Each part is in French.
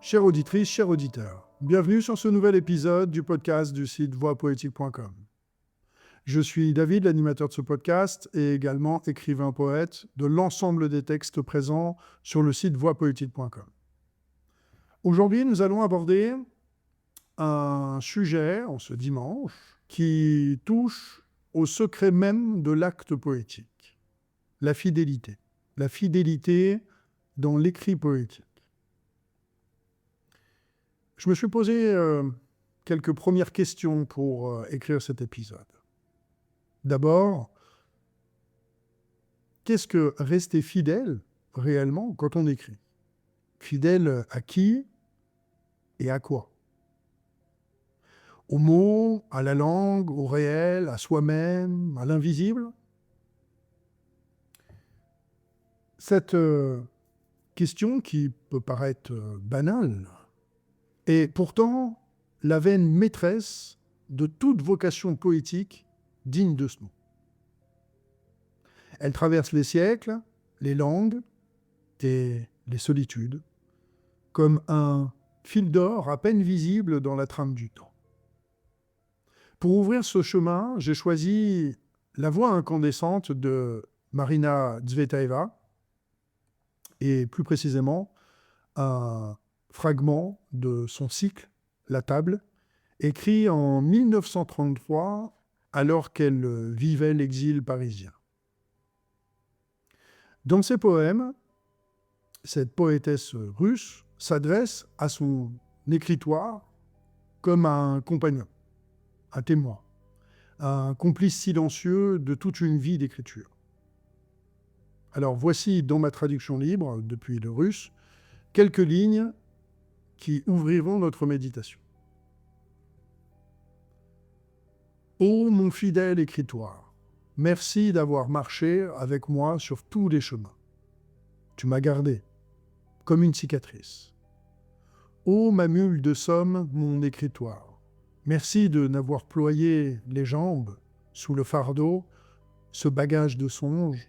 Chère auditrice, chers auditeurs, bienvenue sur ce nouvel épisode du podcast du site voixpoétique.com. Je suis David, l'animateur de ce podcast et également écrivain-poète de l'ensemble des textes présents sur le site voixpoétique.com. Aujourd'hui, nous allons aborder un sujet, en ce dimanche, qui touche au secret même de l'acte poétique, la fidélité. La fidélité dans l'écrit poétique. Je me suis posé quelques premières questions pour écrire cet épisode. D'abord, qu'est-ce que rester fidèle réellement quand on écrit ? Fidèle à qui et à quoi ? Aux mots, à la langue, au réel, à soi-même, à l'invisible ? Cette question qui peut paraître banale est pourtant la veine maîtresse de toute vocation poétique digne de ce nom. Elle traverse les siècles, les langues et les solitudes, comme un fil d'or à peine visible dans la trame du temps. Pour ouvrir ce chemin, j'ai choisi la voix incandescente de Marina Tsvetaeva, et plus précisément un fragment de son cycle « La table », écrit en 1933 alors qu'elle vivait l'exil parisien. Dans ses poèmes, cette poétesse russe s'adresse à son écritoire comme à un compagnon, un témoin, un complice silencieux de toute une vie d'écriture. Alors voici, dans ma traduction libre, depuis le russe, quelques lignes qui ouvriront notre méditation. Ô mon fidèle écritoire, merci d'avoir marché avec moi sur tous les chemins. Tu m'as gardé, comme une cicatrice. Ô ma mule de somme, mon écritoire, merci de n'avoir ployé les jambes sous le fardeau, ce bagage de songes.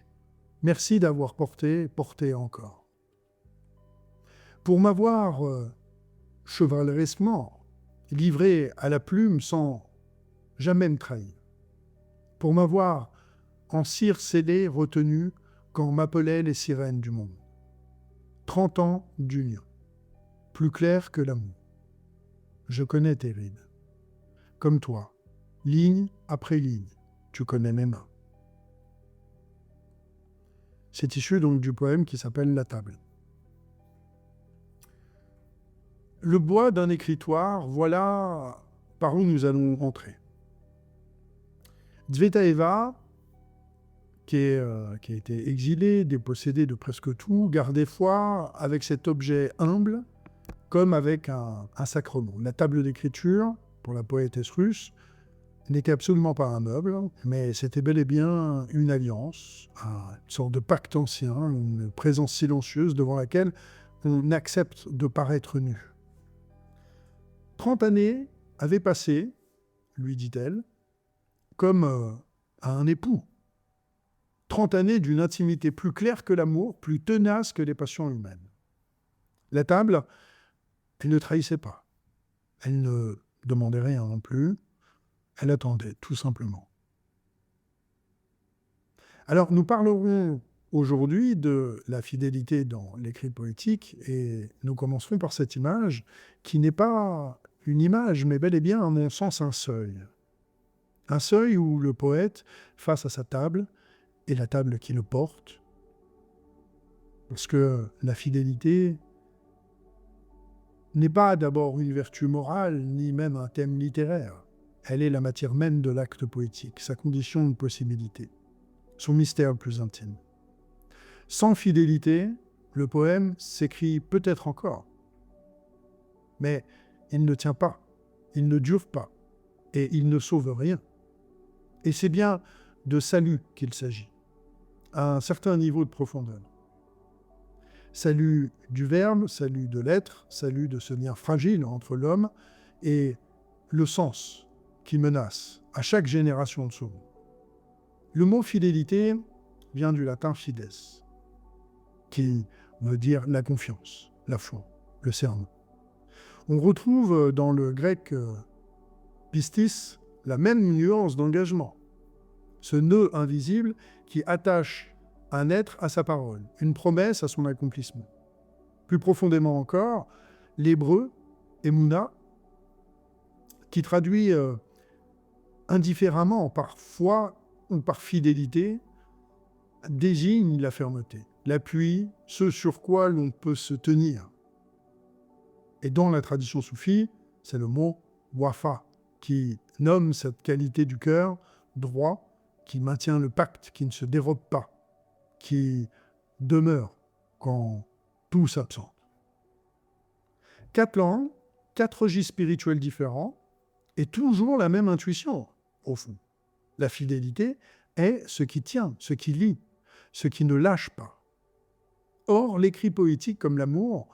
Merci d'avoir porté encore. Pour m'avoir chevaleresquement livré à la plume sans jamais me trahir. Pour m'avoir en cire scellée retenu quand m'appelaient les sirènes du monde. 30 ans d'union, plus clair que l'amour. Je connais tes rides. Comme toi, ligne après ligne, tu connais mes mains. C'est issu donc du poème qui s'appelle « La table ». Le bois d'un écritoire, voilà par où nous allons entrer. Tsvetaeva, qui a été exilée, dépossédée de presque tout, gardait foi avec cet objet humble, comme avec un sacrement. La table d'écriture, pour la poétesse russe, n'était absolument pas un meuble, mais c'était bel et bien une alliance, une sorte de pacte ancien, une présence silencieuse devant laquelle on accepte de paraître nu. 30 années avaient passé, lui dit-elle, comme à un époux. 30 années d'une intimité plus claire que l'amour, plus tenace que les passions humaines. La table, elle ne trahissait pas. Elle ne demandait rien non plus. Elle attendait, tout simplement. Alors, nous parlerons aujourd'hui de la fidélité dans l'écrit poétique et nous commencerons par cette image qui n'est pas une image, mais bel et bien, à mon sens, un seuil. Un seuil où le poète, face à sa table, et la table qui le porte, parce que la fidélité n'est pas d'abord une vertu morale, ni même un thème littéraire. Elle est la matière même de l'acte poétique, sa condition de possibilité, son mystère le plus intime. Sans fidélité, le poème s'écrit peut-être encore, mais il ne tient pas, il ne dure pas, et il ne sauve rien. Et c'est bien de salut qu'il s'agit, à un certain niveau de profondeur. Salut du verbe, salut de l'être, salut de ce lien fragile entre l'homme et le sens qui menace à chaque génération de ce monde. Le mot fidélité vient du latin fides, qui veut dire la confiance, la foi, le serment. On retrouve dans le grec pistis la même nuance d'engagement. Ce nœud invisible qui attache un être à sa parole, une promesse à son accomplissement. Plus profondément encore, l'hébreu, Emouna, qui traduit indifféremment par foi ou par fidélité, désigne la fermeté, l'appui, ce sur quoi l'on peut se tenir. Et dans la tradition soufie, c'est le mot wafa qui nomme cette qualité du cœur droit, qui maintient le pacte, qui ne se dérobe pas, qui demeure quand tout s'absente. 4 langues, 4 registres spirituels différents, et toujours la même intuition, au fond. La fidélité est ce qui tient, ce qui lie, ce qui ne lâche pas. Or, l'écrit poétique, comme l'amour,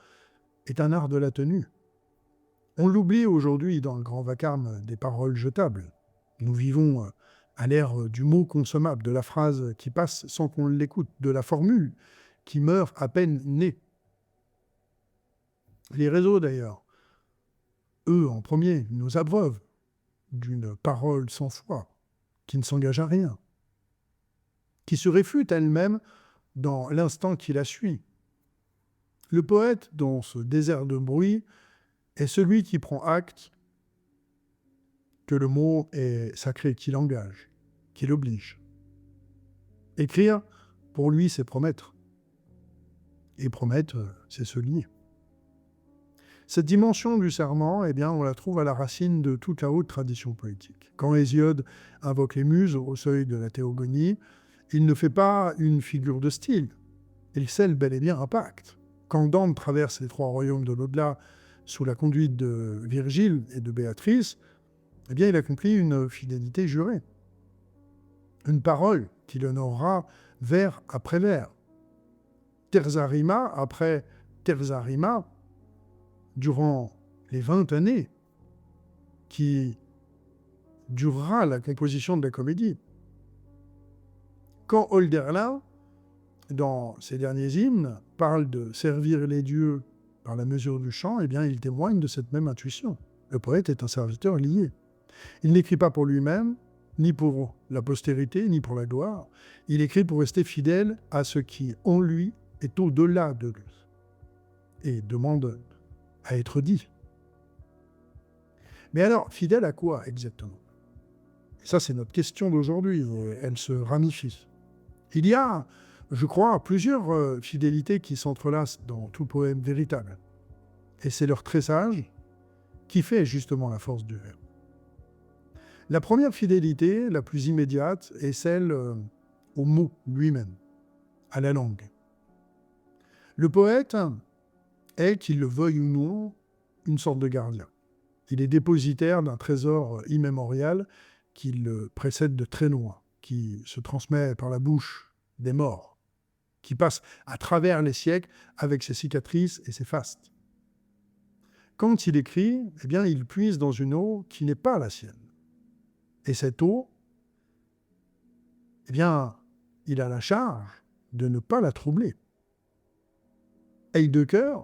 est un art de la tenue. On l'oublie aujourd'hui dans le grand vacarme des paroles jetables. Nous vivons à l'ère du mot consommable, de la phrase qui passe sans qu'on l'écoute, de la formule qui meurt à peine née. Les réseaux, d'ailleurs, eux, en premier, nous abreuvent d'une parole sans foi, qui ne s'engage à rien, qui se réfute elle-même dans l'instant qui la suit. Le poète, dans ce désert de bruit, est celui qui prend acte que le mot est sacré, qui l'engage, qui l'oblige. Écrire, pour lui, c'est promettre. Et promettre, c'est se lier. Cette dimension du serment, eh bien, on la trouve à la racine de toute la haute tradition poétique. Quand Hésiode invoque les muses au seuil de la théogonie, il ne fait pas une figure de style. Il scelle bel et bien un pacte. Quand Dante traverse les 3 royaumes de l'au-delà sous la conduite de Virgile et de Béatrice, eh bien, il accomplit une fidélité jurée. Une parole qui l'honorera vers après vers. Terza rima après terza rima, durant les 20 années qui durera la composition de la comédie. Quand Hölderlin, dans ses derniers hymnes, parle de servir les dieux par la mesure du chant, eh bien, il témoigne de cette même intuition. Le poète est un serviteur lié. Il n'écrit pas pour lui-même, ni pour la postérité, ni pour la gloire. Il écrit pour rester fidèle à ce qui, en lui, est au-delà de lui et demande à être dit. Mais alors, fidèle à quoi exactement? Ça, c'est notre question d'aujourd'hui. Elle se ramifie. Il y a, je crois, plusieurs fidélités qui s'entrelacent dans tout poème véritable. Et c'est leur tressage qui fait justement la force du verbe. La première fidélité, la plus immédiate, est celle au mot lui-même, à la langue. Le poète est, qu'il le veuille ou non, une sorte de gardien. Il est dépositaire d'un trésor immémorial qui le précède de très loin, qui se transmet par la bouche des morts, qui passe à travers les siècles avec ses cicatrices et ses fastes. Quand il écrit, eh bien, il puise dans une eau qui n'est pas la sienne. Et cette eau, eh bien, il a la charge de ne pas la troubler. Heidegger,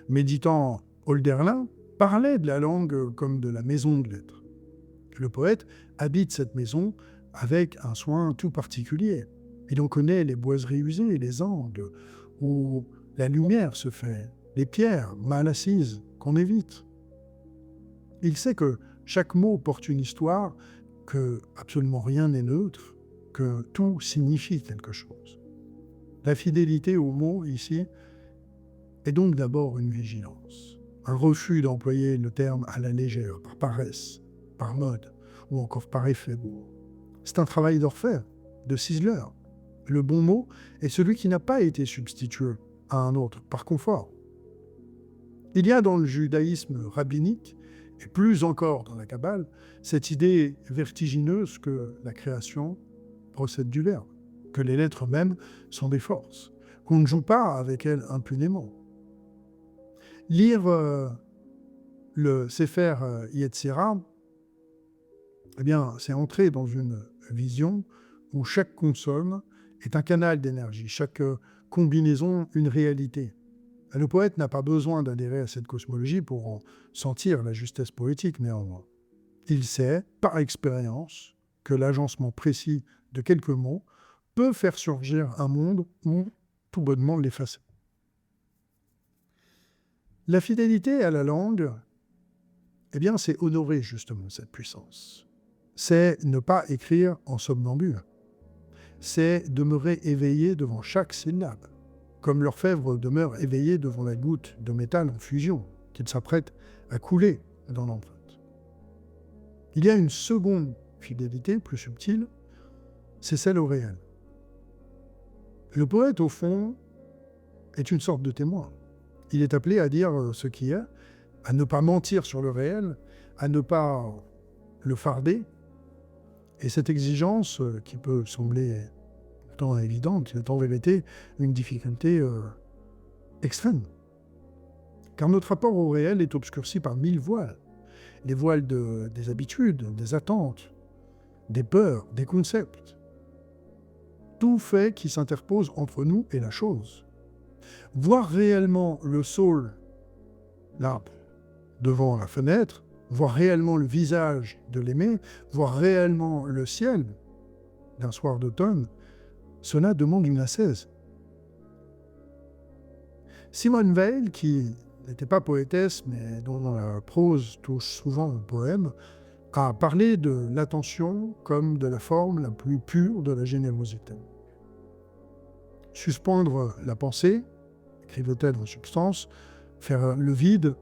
méditant Hölderlin, parlait de la langue comme de la maison de l'être. Le poète habite cette maison avec un soin tout particulier. Il en connaît les boiseries usées, les angles où la lumière se fait, les pierres mal assises qu'on évite. Il sait que chaque mot porte une histoire, que absolument rien n'est neutre, que tout signifie quelque chose. La fidélité au mot, ici, est donc d'abord une vigilance, un refus d'employer le terme à la légère, par paresse, par mode, ou encore par effet beau. C'est un travail d'orfèvre, de ciseleur. Le bon mot est celui qui n'a pas été substitué à un autre, par confort. Il y a dans le judaïsme rabbinique, et plus encore dans la Kabbale, cette idée vertigineuse que la création procède du Verbe, que les lettres mêmes sont des forces, qu'on ne joue pas avec elles impunément. Lire le Sefer Yetzirah, eh bien, c'est entrer dans une vision où chaque consonne est un canal d'énergie, chaque combinaison une réalité. Le poète n'a pas besoin d'adhérer à cette cosmologie pour en sentir la justesse poétique, néanmoins. Il sait, par expérience, que l'agencement précis de quelques mots peut faire surgir un monde ou tout bonnement l'effacer. La fidélité à la langue, eh bien, c'est honorer justement cette puissance. C'est ne pas écrire en somnambule. C'est demeurer éveillé devant chaque syllabe, comme l'orfèvre demeure éveillé devant la goutte de métal en fusion qu'il s'apprête à couler dans l'empreinte. Il y a une seconde fidélité, plus subtile, c'est celle au réel. Le poète, au fond, est une sorte de témoin. Il est appelé à dire ce qui est, à ne pas mentir sur le réel, à ne pas le farder. Et cette exigence, qui peut sembler pourtant évidente, est en vérité une difficulté extrême. Car notre rapport au réel est obscurci par 1000 voiles. Les voiles des habitudes, des attentes, des peurs, des concepts. Tout fait qui s'interpose entre nous et la chose. Voir réellement le saule, là, devant la fenêtre, voir réellement le visage de l'aimé, voir réellement le ciel d'un soir d'automne, cela demande une ascèse. Simone Weil, qui n'était pas poétesse, mais dont la prose touche souvent au poème, a parlé de l'attention comme de la forme la plus pure de la générosité. Suspendre la pensée, écrivait-elle en substance, faire le vide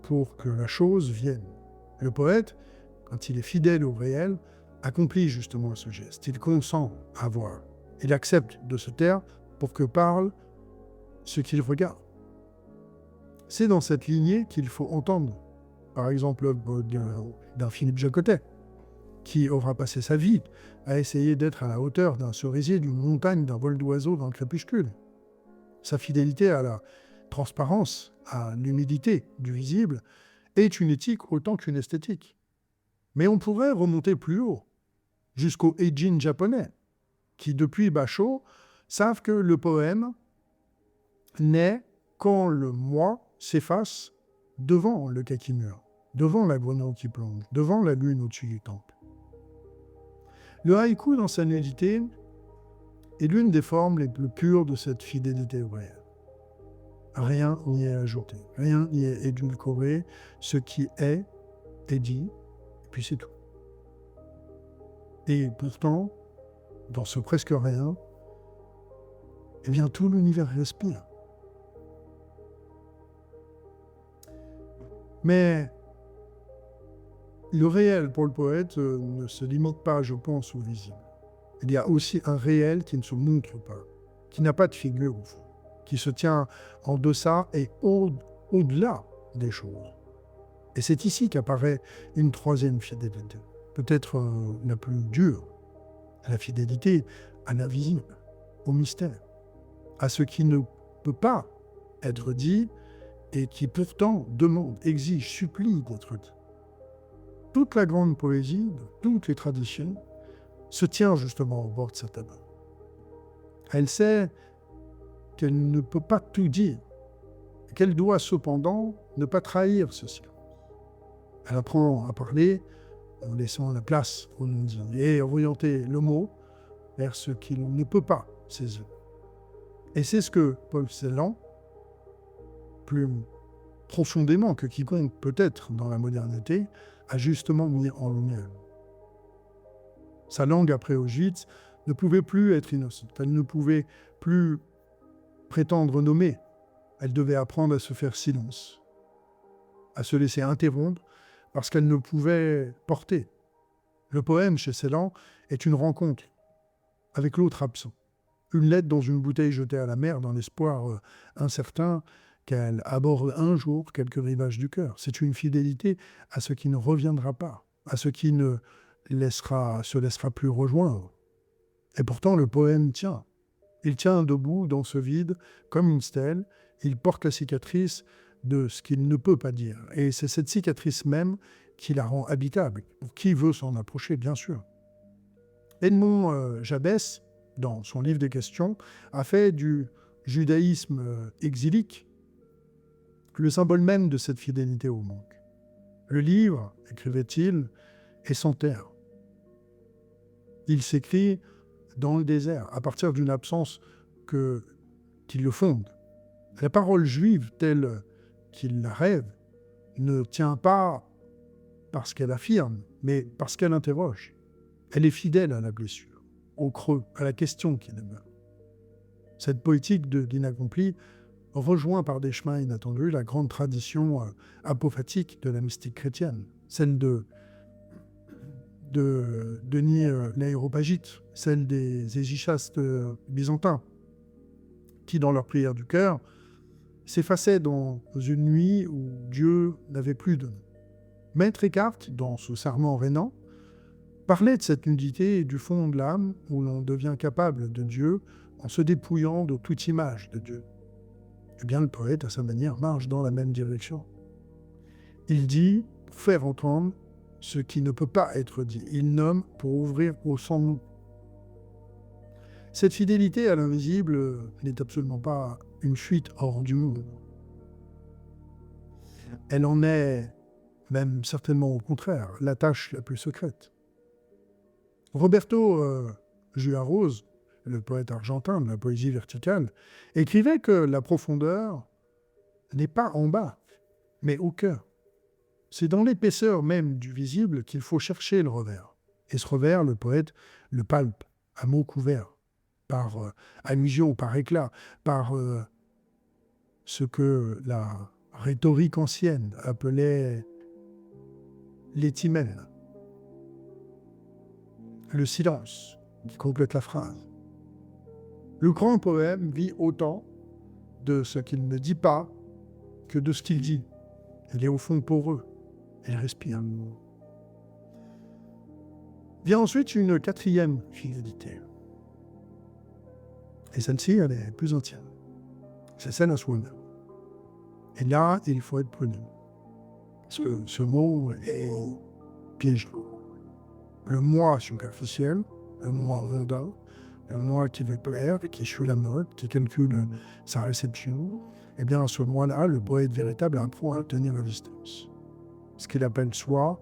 pour que la chose vienne. Le poète, quand il est fidèle au réel, accomplit justement ce geste. Il consent à voir. Il accepte de se taire pour que parle ce qu'il regarde. C'est dans cette lignée qu'il faut entendre, par exemple, d'un Philippe Jacotet, qui aura passé sa vie à essayer d'être à la hauteur d'un cerisier, d'une montagne, d'un vol d'oiseau dans le crépuscule. Sa fidélité à la transparence, à l'humidité du visible, est une éthique autant qu'une esthétique. Mais on pourrait remonter plus haut, jusqu'aux Eijin japonais, qui, depuis Basho, savent que le poème naît quand le moi s'efface devant le kakimura, devant la grenouille qui plonge, devant la lune au-dessus du temple. Le haïku, dans sa nudité, est l'une des formes les plus pures de cette fidélité au réel. Rien n'y est ajouté, rien n'y est édulcoré, ce qui est dit, et puis c'est tout. Et pourtant, dans ce presque rien, eh bien tout l'univers respire. Mais le réel pour le poète ne se limite pas, je pense, au visible. Il y a aussi un réel qui ne se montre pas, qui n'a pas de figure au fond, qui se tient en deçà et au-delà des choses. Et c'est ici qu'apparaît une troisième fidélité, peut-être la plus dure, la fidélité à l'invisible, au mystère, à ce qui ne peut pas être dit et qui pourtant demande, exige, supplie d'être dit. Toute la grande poésie de toutes les traditions se tient justement au bord de cette table. Elle sait qu'elle ne peut pas tout dire, et qu'elle doit cependant ne pas trahir ce silence. Elle apprend à parler en laissant la place au non-dit et orienter le mot vers ce qu'il ne peut pas saisir. Et c'est ce que Paul Celan, plus profondément que quiconque peut-être dans la modernité, a justement mis en lumière. Sa langue après Auschwitz ne pouvait plus être innocente, elle ne pouvait plus prétendre nommer, elle devait apprendre à se faire silence, à se laisser interrompre parce qu'elle ne pouvait porter. Le poème chez Celan est une rencontre avec l'autre absent, une lettre dans une bouteille jetée à la mer dans l'espoir incertain qu'elle aborde un jour quelques rivages du cœur. C'est une fidélité à ce qui ne reviendra pas, à ce qui ne se laissera plus rejoindre. Et pourtant, le poème tient. Il tient debout dans ce vide, comme une stèle. Il porte la cicatrice de ce qu'il ne peut pas dire. Et c'est cette cicatrice même qui la rend habitable, pour qui veut s'en approcher, bien sûr. Edmond Jabès, dans son livre des questions, a fait du judaïsme exilique le symbole même de cette fidélité au manque. Le livre, écrivait-il, est sans terre. Il s'écrit dans le désert, à partir d'une absence qui le fonde. La parole juive, telle qu'il la rêve, ne tient pas parce qu'elle affirme, mais parce qu'elle interroge. Elle est fidèle à la blessure, au creux, à la question qui demeure. Cette poétique de l'inaccompli rejoint par des chemins inattendus la grande tradition apophatique de la mystique chrétienne, celle de Denis l'Aréopagite, celle des hésychastes byzantins, qui, dans leur prière du cœur, s'effaçaient dans une nuit où Dieu n'avait plus de nom. Maître Eckhart, dans ce serment rénant, parlait de cette nudité du fond de l'âme où l'on devient capable de Dieu en se dépouillant de toute image de Dieu. Eh bien, le poète, à sa manière, marche dans la même direction. Il dit, pour faire entendre ce qui ne peut pas être dit. Il nomme pour ouvrir au sans nom. Cette fidélité à l'invisible n'est absolument pas une fuite hors du monde. Elle en est même certainement au contraire, la tâche la plus secrète. Roberto Juarez, le poète argentin de la poésie verticale, écrivait que la profondeur n'est pas en bas, mais au cœur. C'est dans l'épaisseur même du visible qu'il faut chercher le revers. Et ce revers, le poète le palpe à mots couverts, par allusion, par éclat, par ce que la rhétorique ancienne appelait l'étimène, le silence qui complète la phrase. Le grand poème vit autant de ce qu'il ne dit pas que de ce qu'il dit. Il est au fond poreux. Il respire. Vient ensuite une quatrième fidélité. Et celle-ci, elle est plus entière. C'est celle à soi-même. Et là, il faut être prudent. Parce que ce mot est piégeant. Le moi superficiel, le moi mondain, le moi qui veut plaire, qui suit la mode, qui calcule sa réception, eh bien, à ce moi-là, le poète véritable a un point à tenir à distance. Ce qu'il appelle soi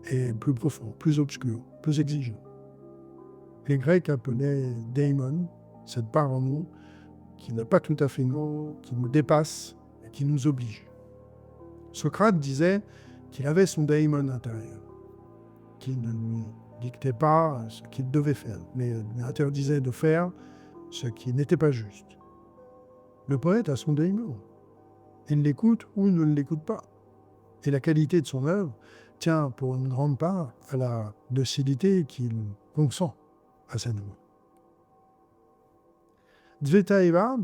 est plus profond, plus obscur, plus exigeant. Les Grecs appelaient daimon, cette part en nous qui n'a pas tout à fait nous, qui nous dépasse et qui nous oblige. Socrate disait qu'il avait son daimon intérieur, qui ne lui dictait pas ce qu'il devait faire, mais lui interdisait de faire ce qui n'était pas juste. Le poète a son daimon. Il l'écoute ou il ne l'écoute pas. Et la qualité de son œuvre tient pour une grande part à la docilité qu'il consent à sa voix. Tsvetaeva,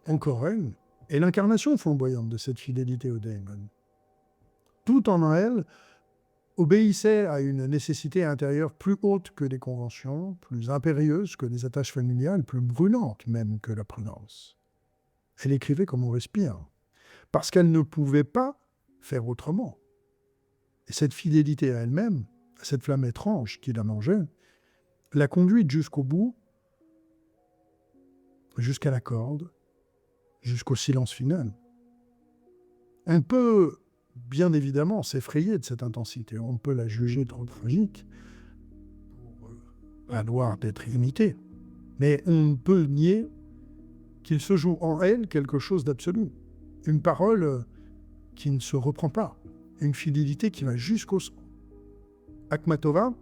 encore elle, est l'incarnation flamboyante de cette fidélité au daimon. Tout en elle obéissait à une nécessité intérieure plus haute que les conventions, plus impérieuse que les attaches familiales, plus brûlante même que la prudence. Elle écrivait comme on respire, parce qu'elle ne pouvait pas faire autrement. Et cette fidélité à elle-même, à cette flamme étrange qui la mangeait, l'a conduite jusqu'au bout, jusqu'à la corde, jusqu'au silence final. On peut bien évidemment s'effrayer de cette intensité, on peut la juger trop tragique, pour valoir d'être imitée, mais on peut nier qu'il se joue en elle quelque chose d'absolu, une parole qui ne se reprend pas, une fidélité qui va jusqu'au sang. Akhmatova,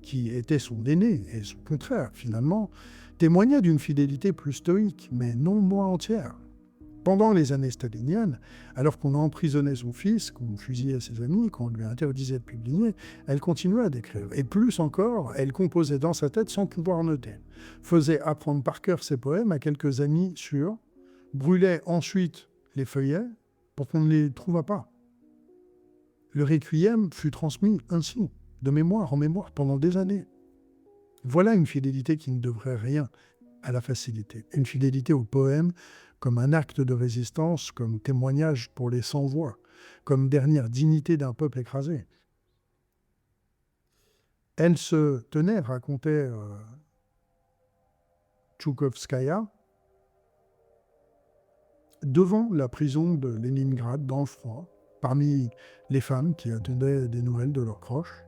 qui était son aîné et son contraire finalement, témoignait d'une fidélité plus stoïque, mais non moins entière. Pendant les années staliniennes, alors qu'on emprisonnait son fils, qu'on fusillait ses amis, qu'on lui interdisait de publier, elle continuait à d'écrire. Et plus encore, elle composait dans sa tête sans pouvoir noter, faisait apprendre par cœur ses poèmes à quelques amis sûrs, brûlait ensuite les feuillets pour qu'on ne les trouvât pas. Le requiem fut transmis ainsi, de mémoire en mémoire, pendant des années. Voilà une fidélité qui ne devrait rien à la facilité. Une fidélité au poème comme un acte de résistance, comme témoignage pour les sans-voix, comme dernière dignité d'un peuple écrasé. Elle se tenait, racontait Tchoukovskaya, devant la prison de Leningrad, dans le froid, parmi les femmes qui attendaient des nouvelles de leurs proches.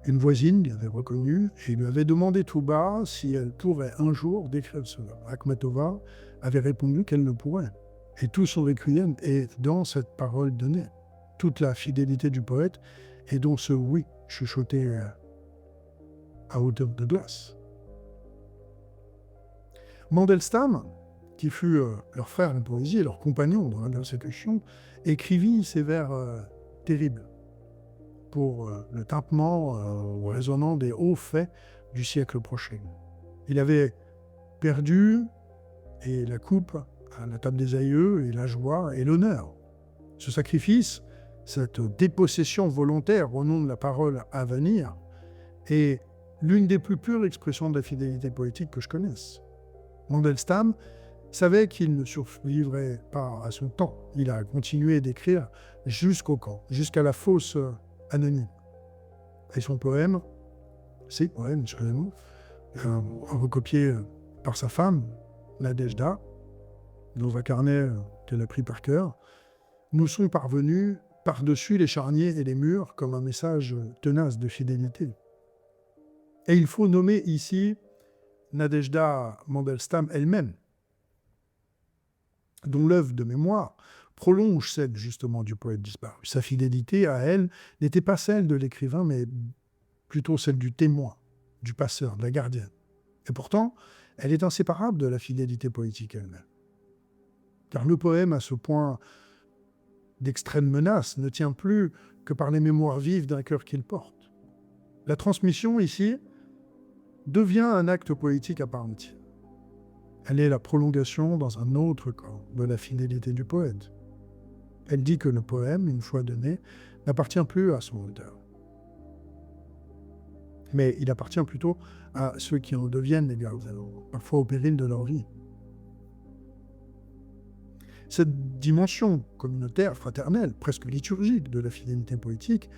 Une voisine l'avait reconnu et lui avait demandé tout bas si elle pourrait un jour décrire cela. Akhmatova avait répondu qu'elle ne pourrait. Et tout son requiem est dans cette parole donnée. Toute la fidélité du poète est dans ce oui chuchoté à hauteur de glace. Mandelstam, qui fut leur frère en poésie et leur compagnon dans la persécution, écrivit ces vers terribles pour le tintement résonnant des hauts faits du siècle prochain. Il avait perdu et la coupe à la table des aïeux et la joie et l'honneur. Ce sacrifice, cette dépossession volontaire au nom de la parole à venir, est l'une des plus pures expressions de la fidélité poétique que je connaisse. Mandelstam savait qu'il ne survivrait pas à son temps. Il a continué d'écrire jusqu'au camp, jusqu'à la fosse anonyme. Et son poème, recopié par sa femme, Nadejda, dans un carnet qu'elle a pris par cœur, nous sont parvenus par-dessus les charniers et les murs comme un message tenace de fidélité. Et il faut nommer ici Nadejda Mandelstam elle-même, dont l'œuvre de mémoire prolonge celle justement du poète disparu. Sa fidélité à elle n'était pas celle de l'écrivain, mais plutôt celle du témoin, du passeur, de la gardienne. Et pourtant, elle est inséparable de la fidélité poétique elle-même. Car le poème, à ce point d'extrême menace, ne tient plus que par les mémoires vives d'un cœur qu'il porte. La transmission, ici, devient un acte poétique à part entière. Elle est la prolongation dans un autre corps de la fidélité du poète. Elle dit que le poème, une fois donné, n'appartient plus à son auteur. Mais il appartient plutôt à ceux qui en deviennent les gardiens, parfois au péril de leur vie. Cette dimension communautaire, fraternelle, presque liturgique de la fidélité poétique,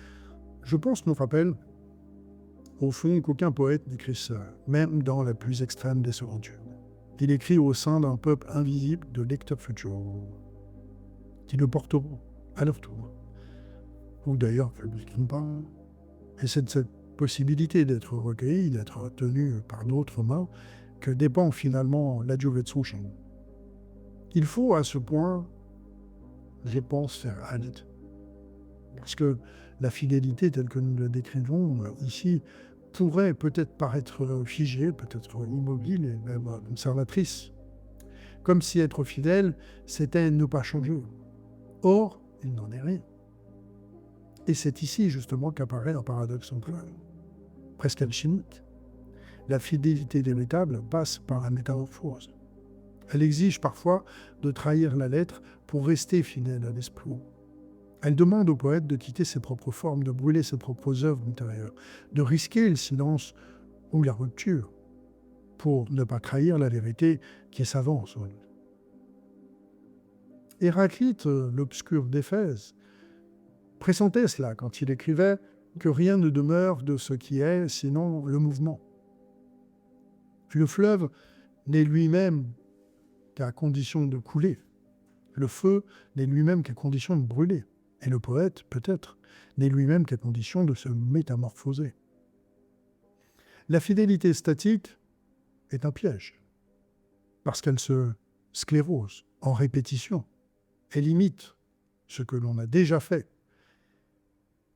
je pense, nous rappelle, au fond, qu'aucun poète n'écrit seul, même dans la plus extrême des solitudes. Il écrit au sein d'un peuple invisible de lecteurs futurs, qui le porteront à leur tour, ou d'ailleurs ne le pas. Et c'est de cette possibilité d'être recueilli, d'être tenu par d'autres mains, que dépend finalement la durée de son chant. Il faut à ce point, je pense, faire halte. Parce que la fidélité telle que nous la décrivons ici pourrait peut-être paraître figée, peut-être immobile et même conservatrice. Comme si être fidèle, c'était ne pas changer. Or, il n'en est rien. Et c'est ici justement qu'apparaît un paradoxe central, presque alchimique. La fidélité véritable passe par la métamorphose. Elle exige parfois de trahir la lettre pour rester fidèle à l'esprit. Elle demande au poète de quitter ses propres formes, de brûler ses propres œuvres intérieures, de risquer le silence ou la rupture pour ne pas trahir la vérité qui s'avance. Héraclite, l'obscur d'Éphèse, pressentait cela quand il écrivait que rien ne demeure de ce qui est, sinon le mouvement. Le fleuve n'est lui-même qu'à condition de couler. Le feu n'est lui-même qu'à condition de brûler. Et le poète, peut-être, n'est lui-même qu'à condition de se métamorphoser. La fidélité statique est un piège, parce qu'elle se sclérose en répétition. Elle imite ce que l'on a déjà fait.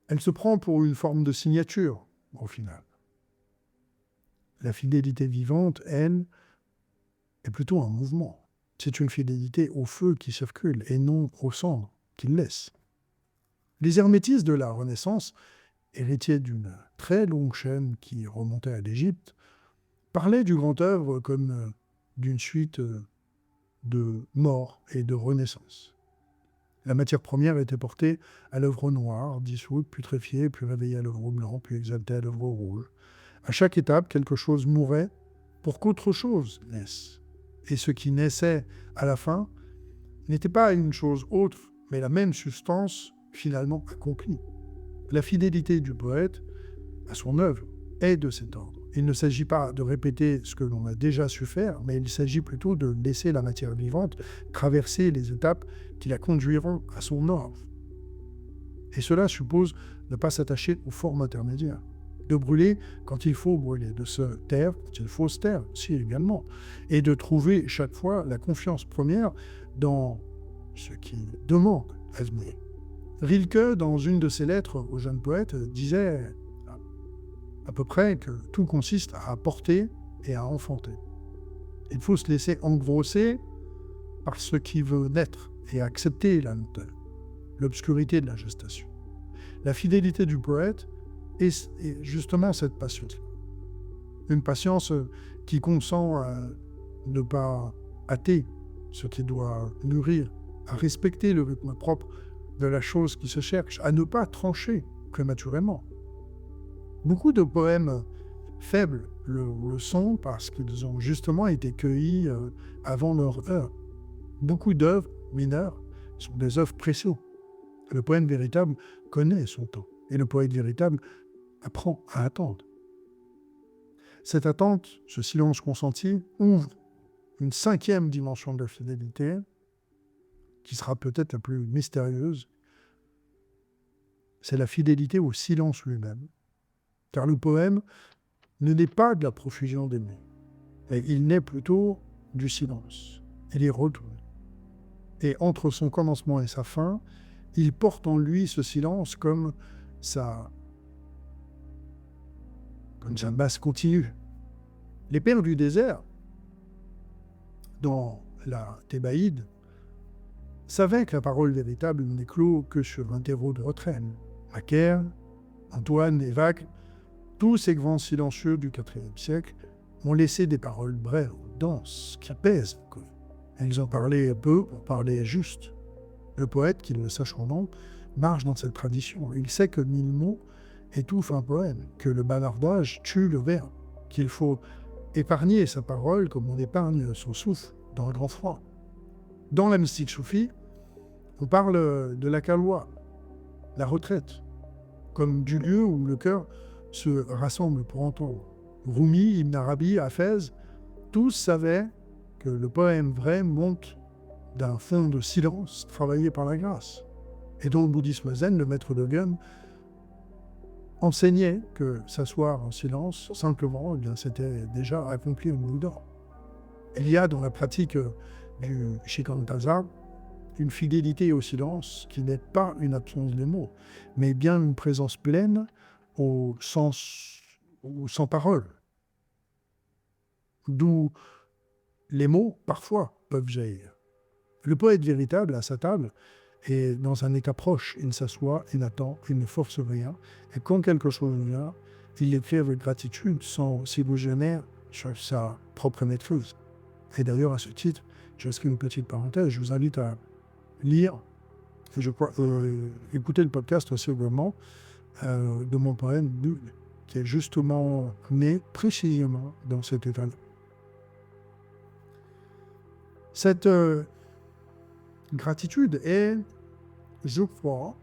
Elle se prend pour une forme de signature, au final. La fidélité vivante, elle, est plutôt un mouvement. C'est une fidélité au feu qui circule et non aux cendres qu'il laisse. Les hermétistes de la Renaissance, héritiers d'une très longue chaîne qui remontait à l'Égypte, parlaient du grand œuvre comme d'une suite de mort et de renaissance. La matière première était portée à l'œuvre noire, dissoute, putréfiée, puis réveillée à l'œuvre blanc, puis exaltée à l'œuvre rouge. À chaque étape, quelque chose mourait pour qu'autre chose naisse. Et ce qui naissait à la fin n'était pas une chose autre, mais la même substance finalement accomplie. La fidélité du poète à son œuvre est de cet ordre. Il ne s'agit pas de répéter ce que l'on a déjà su faire, mais il s'agit plutôt de laisser la matière vivante traverser les étapes qui la conduiront à son ordre. Et cela suppose de ne pas s'attacher aux formes intermédiaires, de brûler quand il faut brûler, de se taire quand il faut se taire aussi également, et de trouver chaque fois la confiance première dans ce qui demande à venir. Rilke, dans une de ses lettres aux jeunes poètes, disait à peu près que tout consiste à porter et à enfanter. Il faut se laisser engrosser par ce qui veut naître et accepter la lenteur, l'obscurité de la gestation. La fidélité du poète est justement cette patience. Une patience qui consent à ne pas hâter ce qui doit mûrir, à respecter le rythme propre de la chose qui se cherche, à ne pas trancher prématurément. Beaucoup de poèmes faibles le sont parce qu'ils ont justement été cueillis avant leur heure. Beaucoup d'œuvres mineures sont des œuvres précieuses. Le poète véritable connaît son temps et le poète véritable apprend à attendre. Cette attente, ce silence consenti, ouvre une 5e dimension de la fidélité qui sera peut-être la plus mystérieuse. C'est la fidélité au silence lui-même. Car le poème ne naît pas de la profusion des mots, et il naît plutôt du silence. Il y retourne. Et entre son commencement et sa fin, il porte en lui ce silence comme sa base continue. Les pères du désert, dans la Thébaïde, savaient que la parole véritable n'éclot que sur un terreau de retrait. Macaire, Antoine et Wagner, tous ces grands silencieux du IVe siècle ont laissé des paroles brèves, denses, qui apaisent. Ils en parlaient peu, on parlait juste. Le poète, qu'il le sache ou non, marche dans cette tradition. Il sait que 1000 mots étouffent un poème, que le bavardage tue le verbe, qu'il faut épargner sa parole comme on épargne son souffle dans le grand froid. Dans la mystique soufie, on parle de la khalwa, la retraite, comme du lieu où le cœur se rassemblent pour entendre. Rumi, Ibn Arabi, Hafez, tous savaient que le poème vrai monte d'un fond de silence travaillé par la grâce. Et dans le bouddhisme zen, le maître Dogen enseignait que s'asseoir en silence, simplement, c'était déjà accompli au Bouddha. Il y a dans la pratique du shikantaza une fidélité au silence qui n'est pas une absence des mots, mais bien une présence pleine au sens ou sans parole. D'où les mots, parfois, peuvent jaillir. Le poète véritable, à sa table, est dans un état proche. Il s'assoit, il attend, il ne force rien. Et quand quelque chose vient, il l'écrit avec gratitude, sans s'illusionner sur sa propre maîtrise. Et d'ailleurs, à ce titre, j'inscris une petite parenthèse, je vous invite à lire, écouter le podcast aussi vraiment, de mon poème Dune, qui est justement né précisément dans cet état-là. Cette gratitude est, je crois,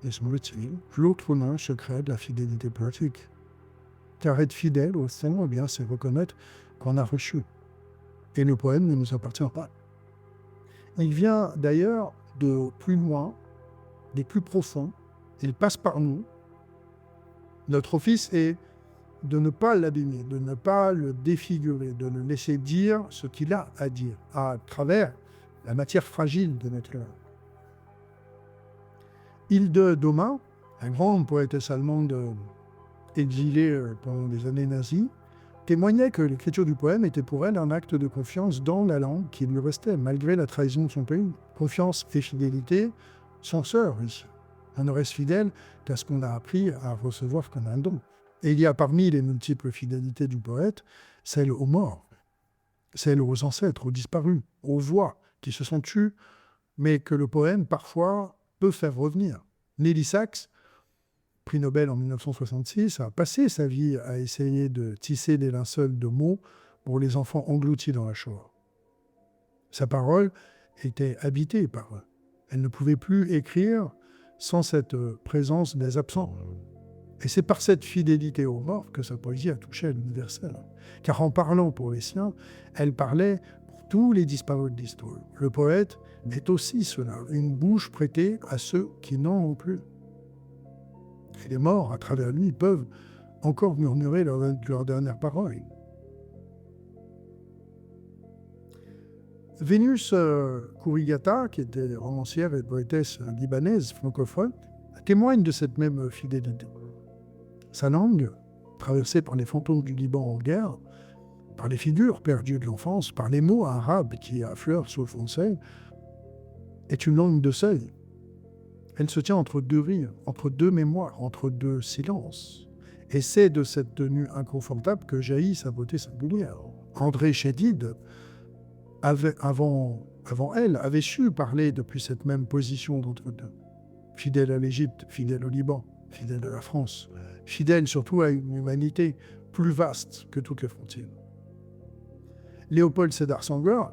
et semble-t-il, l'autre nom secret de la fidélité pratique. Car être fidèle au fond, eh bien, c'est reconnaître qu'on a reçu. Et le poème ne nous appartient pas. Il vient d'ailleurs de plus loin, des plus profonds. Il passe par nous. Notre office est de ne pas l'abîmer, de ne pas le défigurer, de le laisser dire ce qu'il a à dire, à travers la matière fragile de notre âme. Hilde Doma, un grand poétesse allemande exilée pendant des années nazies, témoignait que l'écriture du poème était pour elle un acte de confiance dans la langue qui lui restait, malgré la trahison de son pays. Confiance et fidélité sont sœurs ici. On ne reste fidèle qu'à ce qu'on a appris à recevoir comme un don. Et il y a parmi les multiples fidélités du poète, celle aux morts, celle aux ancêtres, aux disparus, aux voix qui se sont tues, mais que le poème, parfois, peut faire revenir. Nelly Sachs, prix Nobel en 1966, a passé sa vie à essayer de tisser des linceuls de mots pour les enfants engloutis dans la Shoah. Sa parole était habitée par eux. Elle ne pouvait plus écrire sans cette présence des absents. Et c'est par cette fidélité aux morts que sa poésie a touché à l'universel. Car en parlant pour les siens, elle parlait pour tous les disparus de l'histoire. Le poète est aussi cela, une bouche prêtée à ceux qui n'en ont plus. Et les morts, à travers lui, peuvent encore murmurer leurs dernières paroles. Vénus Kurigata, qui était romancière et poétesse libanaise francophone, témoigne de cette même fidélité. Sa langue, traversée par les fantômes du Liban en guerre, par les figures perdues de l'enfance, par les mots arabes qui affleurent sur le français, est une langue de seuil. Elle se tient entre deux rires, entre deux mémoires, entre deux silences. Et c'est de cette tenue inconfortable que jaillit sa beauté singulière. André Chédid, avant elle, avait su parler depuis cette même position d'entre deux. Fidèle à l'Égypte, fidèle au Liban, fidèle à la France, fidèle surtout à une humanité plus vaste que toutes les frontières. Léopold Sédar Senghor,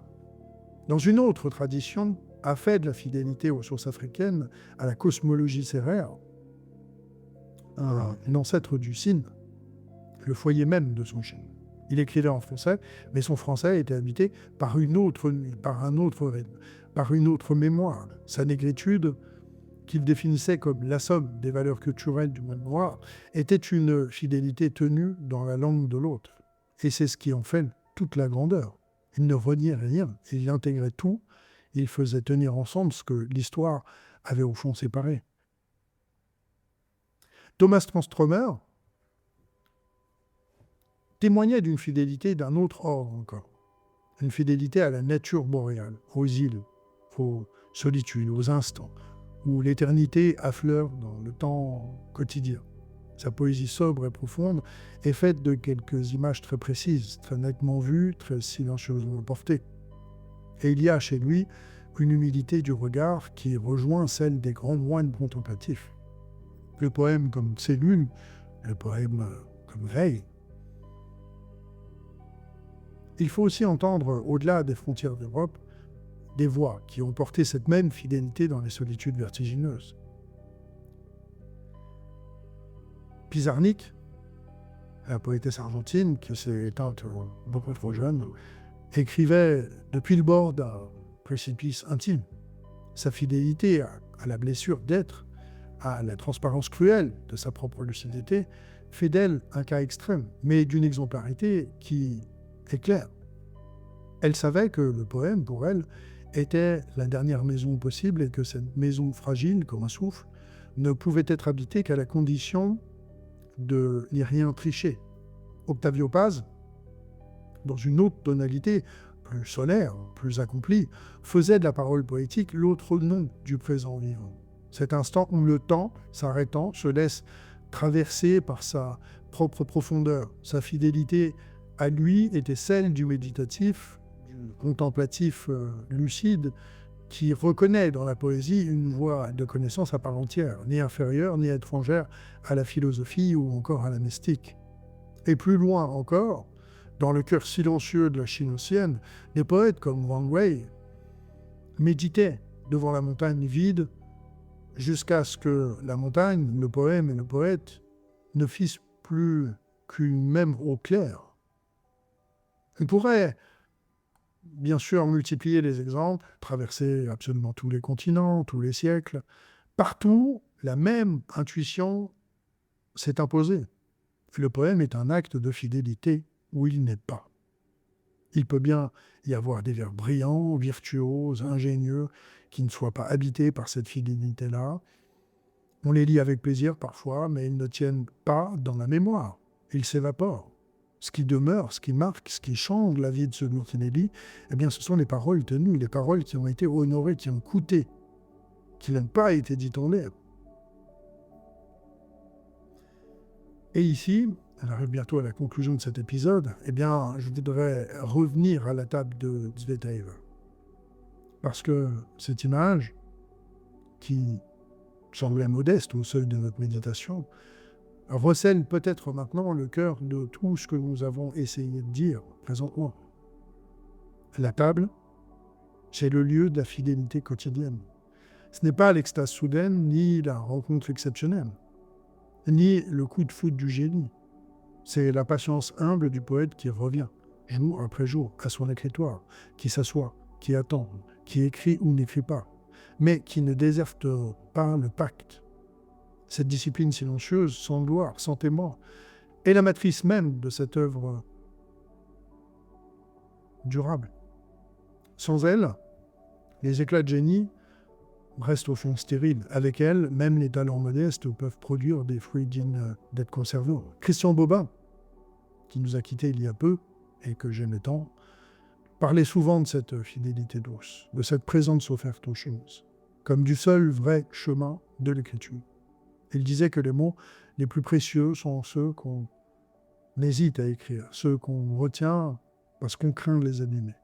dans une autre tradition, a fait de la fidélité aux sources africaines, à la cosmologie sérère, un ancêtre du Sine, le foyer même de son chêne. Il écrivait en français, mais son français était habité par une autre nuit, par un autre rythme, par une autre mémoire. Sa négritude, qu'il définissait comme la somme des valeurs culturelles du monde noir, était une fidélité tenue dans la langue de l'autre. Et c'est ce qui en fait toute la grandeur. Il ne reniait rien, il intégrait tout, il faisait tenir ensemble ce que l'histoire avait au fond séparé. Thomas Transtromer témoignait d'une fidélité d'un autre ordre encore, une fidélité à la nature boréale, aux îles, aux solitudes, aux instants, où l'éternité affleure dans le temps quotidien. Sa poésie sobre et profonde est faite de quelques images très précises, très nettement vues, très silencieusement portées. Et il y a chez lui une humilité du regard qui rejoint celle des grands moines contemplatifs. Le poème comme Cellule, le poème comme Veille. Il faut aussi entendre, au-delà des frontières d'Europe, des voix qui ont porté cette même fidélité dans les solitudes vertigineuses. Pizarnik, la poétesse argentine, qui s'est éteinte beaucoup trop jeune, écrivait depuis le bord d'un précipice intime. Sa fidélité à la blessure d'être, à la transparence cruelle de sa propre lucidité, fait d'elle un cas extrême, mais d'une exemplarité qui est claire. Elle savait que le poème, pour elle, était la dernière maison possible et que cette maison fragile, comme un souffle, ne pouvait être habitée qu'à la condition de n'y rien tricher. Octavio Paz, dans une autre tonalité, plus solaire, plus accomplie, faisait de la parole poétique l'autre nom du présent vivant. Cet instant où le temps, s'arrêtant, se laisse traverser par sa propre profondeur. Sa fidélité à lui était celle du méditatif, du contemplatif lucide, qui reconnaît dans la poésie une voie de connaissance à part entière, ni inférieure, ni étrangère à la philosophie ou encore à la mystique. Et plus loin encore, dans le cœur silencieux de la Chine océane, des poètes comme Wang Wei méditaient devant la montagne vide jusqu'à ce que la montagne, le poème et le poète ne fissent plus qu'une même eau claire. On pourrait bien sûr multiplier les exemples, traverser absolument tous les continents, tous les siècles. Partout, la même intuition s'est imposée. Le poème est un acte de fidélité où il n'est pas. Il peut bien y avoir des vers brillants, virtuoses, ingénieux, qui ne soient pas habités par cette fidélité-là. On les lit avec plaisir parfois, mais ils ne tiennent pas dans la mémoire. Ils s'évaporent. Ce qui demeure, ce qui marque, ce qui change la vie de celui qui les lit, eh bien, ce sont les paroles tenues, les paroles qui ont été honorées, qui ont coûté, qui n'ont pas été dites en l'air. Et ici, on arrive bientôt à la conclusion de cet épisode, eh bien, je voudrais revenir à la table de Tsvetaeva. Parce que cette image, qui semblait modeste au seuil de notre méditation, recèle peut-être maintenant le cœur de tout ce que nous avons essayé de dire présentement. La table, c'est le lieu de la fidélité quotidienne. Ce n'est pas l'extase soudaine ni la rencontre exceptionnelle. ni le coup de foudre du génie. C'est la patience humble du poète qui revient, jour après jour, à son écritoire, qui s'assoit, qui attend, qui écrit ou n'écrit pas, mais qui ne déserte pas le pacte. Cette discipline silencieuse, sans gloire, sans témoin, est la matrice même de cette œuvre durable. Sans elle, les éclats de génie restent au fond stériles. Avec elle, même les talents modestes peuvent produire des fruits dignes d'être conservés. Christian Bobin, qui nous a quittés il y a peu, et que j'aimais tant, parlait souvent de cette fidélité douce, de cette présence offerte aux choses, comme du seul vrai chemin de l'écriture. Il disait que les mots les plus précieux sont ceux qu'on hésite à écrire, ceux qu'on retient parce qu'on craint de les abîmer.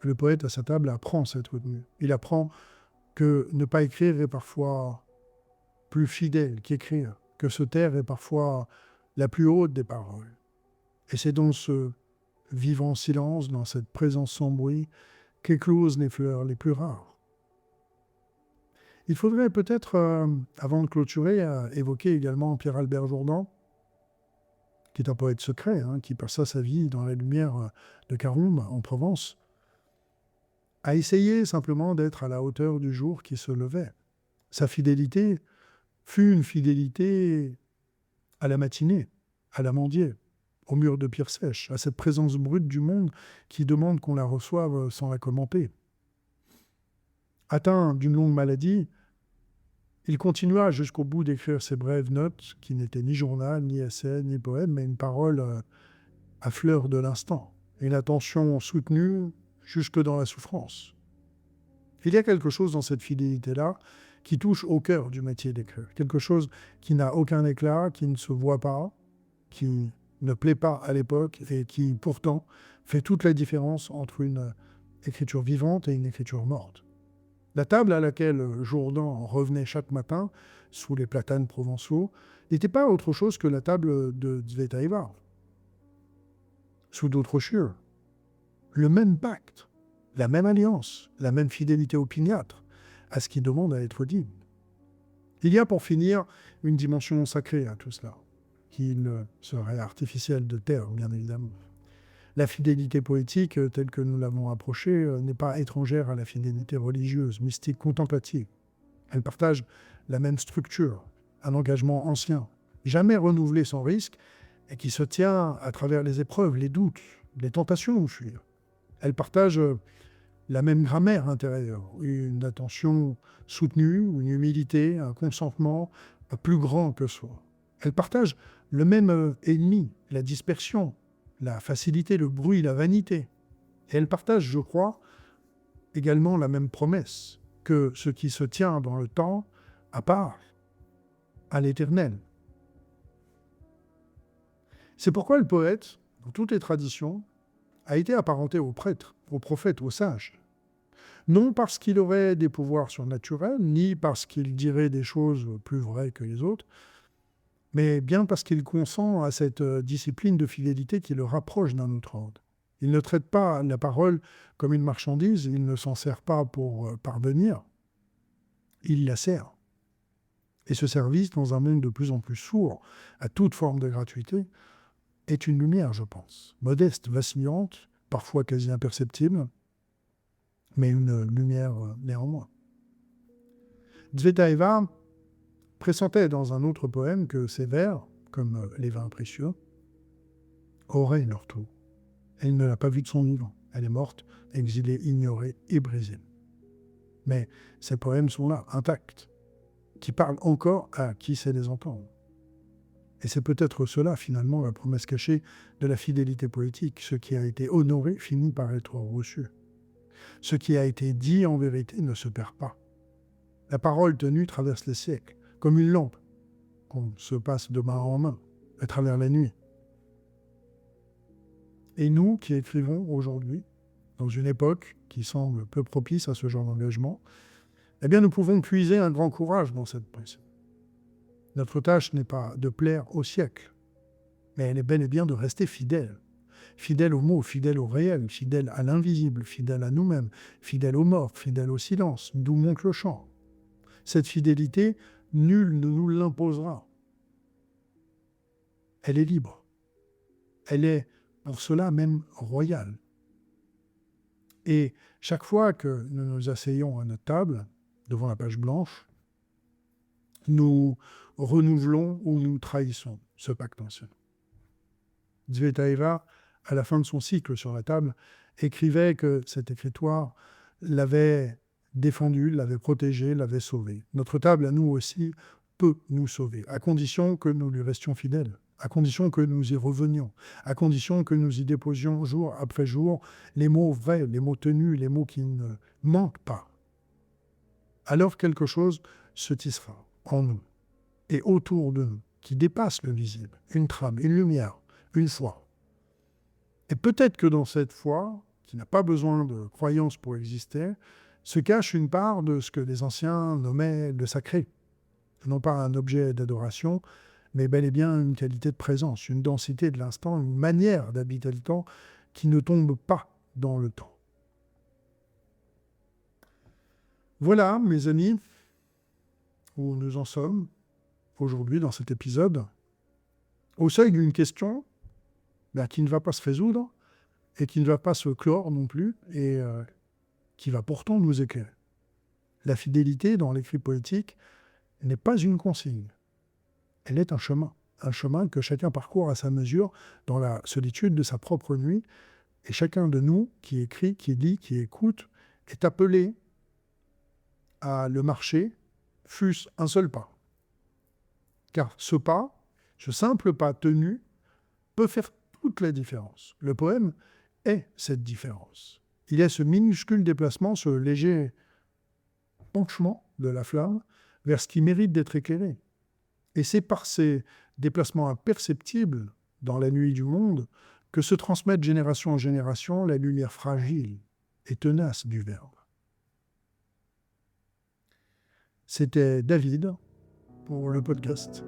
Le poète à sa table apprend cette retenue. Il apprend que ne pas écrire est parfois plus fidèle qu'écrire, que se taire est parfois la plus haute des paroles. Et c'est dans ce vivant silence, dans cette présence sans bruit, qu'éclosent les fleurs les plus rares. Il faudrait peut-être, avant de clôturer, évoquer également Pierre-Albert Jourdan, qui est un poète secret, qui passa sa vie dans la lumière de Caroume, en Provence, a essayé simplement d'être à la hauteur du jour qui se levait. Sa fidélité fut une fidélité à la matinée, à l'amandier, au mur de pierre sèche, à cette présence brute du monde qui demande qu'on la reçoive sans la commenter. Atteint d'une longue maladie, il continua jusqu'au bout d'écrire ses brèves notes, qui n'étaient ni journal, ni essai, ni poème, mais une parole à fleur de l'instant, une attention soutenue jusque dans la souffrance. Il y a quelque chose dans cette fidélité-là qui touche au cœur du métier d'écrire, quelque chose qui n'a aucun éclat, qui ne se voit pas, qui ne plaît pas à l'époque et qui, pourtant, fait toute la différence entre une écriture vivante et une écriture morte. La table à laquelle Jourdan revenait chaque matin, sous les platanes provençaux, n'était pas autre chose que la table de Tsvetaeva, sous d'autres cieux. Le même pacte, la même alliance, la même fidélité opiniâtre à ce qui demande à être dit. Il y a pour finir une dimension sacrée à tout cela, qu'il serait artificiel de taire, bien évidemment. La fidélité poétique, telle que nous l'avons approchée, n'est pas étrangère à la fidélité religieuse, mystique, contemplative. Elle partage la même structure, un engagement ancien, jamais renouvelé sans risque, et qui se tient à travers les épreuves, les doutes, les tentations de fuir. Elle partage la même grammaire intérieure, une attention soutenue, une humilité, un consentement plus grand que soi. Elle partage le même ennemi, la dispersion, la facilité, le bruit, la vanité. Et elle partage, je crois, également la même promesse, que ce qui se tient dans le temps appartient à l'éternel. C'est pourquoi le poète, dans toutes les traditions, a été apparenté aux prêtres, aux prophètes, aux sages. Non parce qu'il aurait des pouvoirs surnaturels, ni parce qu'il dirait des choses plus vraies que les autres, mais bien parce qu'il consent à cette discipline de fidélité qui le rapproche d'un autre ordre. Il ne traite pas la parole comme une marchandise, il ne s'en sert pas pour parvenir, il la sert. Et ce service, dans un monde de plus en plus sourd à toute forme de gratuité, est une lumière, je pense, modeste, vacillante, parfois quasi imperceptible, mais une lumière néanmoins. Tsvetaeva pressentait dans un autre poème que ces vers, comme les vins précieux, auraient leur tour. Elle ne l'a pas vu de son vivant. Elle est morte, exilée, ignorée et brisée. Mais ces poèmes sont là, intacts, qui parlent encore à qui sait les entendre. Et c'est peut-être cela, finalement, la promesse cachée de la fidélité poétique. Ce qui a été honoré finit par être reçu. Ce qui a été dit en vérité ne se perd pas. La parole tenue traverse les siècles, comme une lampe qu'on se passe de main en main, à travers la nuit. Et nous qui écrivons aujourd'hui, dans une époque qui semble peu propice à ce genre d'engagement, eh bien nous pouvons puiser un grand courage dans cette pensée. Notre tâche n'est pas de plaire au siècle, mais elle est bel et bien de rester fidèle. Fidèle aux mots, fidèle au réel, fidèle à l'invisible, fidèle à nous-mêmes, fidèle aux morts, fidèle au silence, d'où monte le chant. Cette fidélité, nul ne nous l'imposera. elle est libre. Elle est pour cela même royale. Et chaque fois que nous nous asseyons à notre table, devant la page blanche, nous renouvelons ou nous trahissons ce pacte ancien. Tsvetaeva, à la fin de son cycle sur la table, écrivait que cet écritoire l'avait défendu, l'avait protégé, l'avait sauvé. Notre table, à nous aussi, peut nous sauver, à condition que nous lui restions fidèles, à condition que nous y revenions, à condition que nous y déposions jour après jour les mots vrais, les mots tenus, les mots qui ne manquent pas. Alors quelque chose se tissera en nous et autour de nous, qui dépasse le visible, une trame, une lumière, une foi. Et peut-être que dans cette foi, qui n'a pas besoin de croyance pour exister, se cache une part de ce que les anciens nommaient le sacré. Non pas un objet d'adoration, mais bel et bien une qualité de présence, une densité de l'instant, une manière d'habiter le temps qui ne tombe pas dans le temps. Voilà, mes amis, où nous en sommes aujourd'hui dans cet épisode, au seuil d'une question qui ne va pas se résoudre et qui ne va pas se clore non plus et qui va pourtant nous éclairer. La fidélité dans l'écrit poétique n'est pas une consigne. Elle est un chemin que chacun parcourt à sa mesure dans la solitude de sa propre nuit. Et chacun de nous qui écrit, qui lit, qui écoute, est appelé à le marcher, fût-ce un seul pas. Car ce pas, ce simple pas tenu, peut faire toute la différence. Le poème est cette différence. Il y a ce minuscule déplacement, ce léger penchement de la flamme vers ce qui mérite d'être éclairé. Et c'est par ces déplacements imperceptibles dans la nuit du monde que se transmet de génération en génération la lumière fragile et tenace du Verbe. C'était David pour le podcast.